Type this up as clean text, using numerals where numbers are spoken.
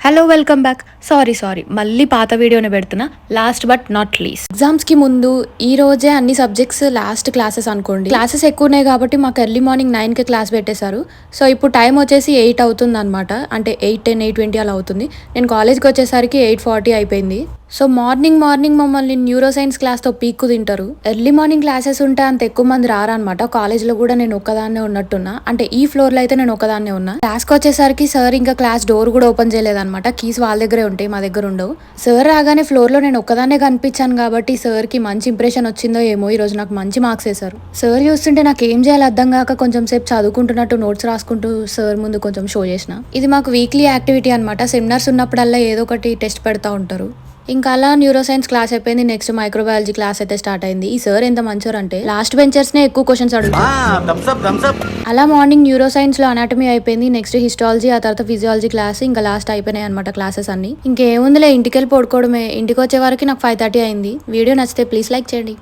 Hello welcome back. Sorry మళ్ళీ పాత వీడియోని పెడుతున్నా. లాస్ట్ బట్ నాట్ లీస్ట్, ఎగ్జామ్స్కి ముందు ఈ రోజే అన్ని సబ్జెక్ట్స్ లాస్ట్ క్లాసెస్ అనుకోండి. క్లాసెస్ ఎక్కువ ఉన్నాయి కాబట్టి మాకు ఎర్లీ మార్నింగ్ 9కి క్లాస్ పెట్టేశారు. సో ఇప్పుడు టైం వచ్చేసి 8 అవుతుంది అనమాట. అంటే 8:10 8:20 అలా అవుతుంది. నేను కాలేజ్కి వచ్చేసరికి 8:40 అయిపోయింది. సో మార్నింగ్ మమ్మల్ని న్యూరో సైన్స్ క్లాస్తో పీక్కు తింటారు. ఎర్లీ మార్నింగ్ క్లాసెస్ ఉంటే అంత ఎక్కువ మంది రారనమాట. కాలేజ్లో కూడా నేను ఒక్కదాన్నే ఉన్నట్టున్నా. అంటే ఈ ఫ్లోర్లో అయితే నేను ఒక్కదాన్నే ఉన్నా. క్లాస్కి వచ్చేసరికి సార్ ఇంకా క్లాస్ డోర్ కూడా ఓపెన్ చేయలేదన్నమాట. కీస్ వాళ్ళ దగ్గరే ఉంటాయి, మా దగ్గర ఉండవు. సార్ రాగానే ఫ్లోర్లో నేను ఒక్కదాన్నే కనిపించాను కాబట్టి సార్కి మంచి ఇంప్రెషన్ వచ్చిందో ఏమో, ఈ రోజు నాకు మంచి మార్క్స్ వేశారు. సార్ చూస్తుంటే నాకు ఏం చేయాలి అర్థం కాక కొంచెం సేపు చదువుకుంటున్నట్టు నోట్స్ రాసుకుంటూ సార్ ముందు కొంచెం షో చేసిన. ఇది మాకు వీక్లీ యాక్టివిటీ అనమాట. సెమినార్స్ ఉన్నప్పుడల్లా ఏదో ఒకటి టెస్ట్ పెడతా ఉంటారు. ఇంకా అలా న్యూరో సైన్స్ క్లాస్ అయిపోయింది. నెక్స్ట్ మైక్రోబయాలజీ క్లాస్ అయితే స్టార్ట్ అయింది. ఈ సార్ ఎంత మంచోరు అంటే లాస్ట్ బెంచర్స్ నే ఎక్కువ క్వశ్చన్స్ అడుగుతారు. అలా మార్నింగ్ న్యూరో సైన్స్ లో అనాటమీ అయిపోయింది. నెక్స్ట్ హిస్టాలజీ, ఆ తర్వాత ఫిజియాలజీ క్లాస్ ఇంకా లాస్ట్ అయిపోయినాయి అనమాట క్లాసెస్ అన్ని. ఇంకేముందిలే, ఇంటికి వెళ్ళి పడుకోవడమే. ఇంటికి వచ్చే వరకు నాకు 5:30 అయింది. వీడియో నచ్చితే ప్లీజ్ లైక్ చేయండి.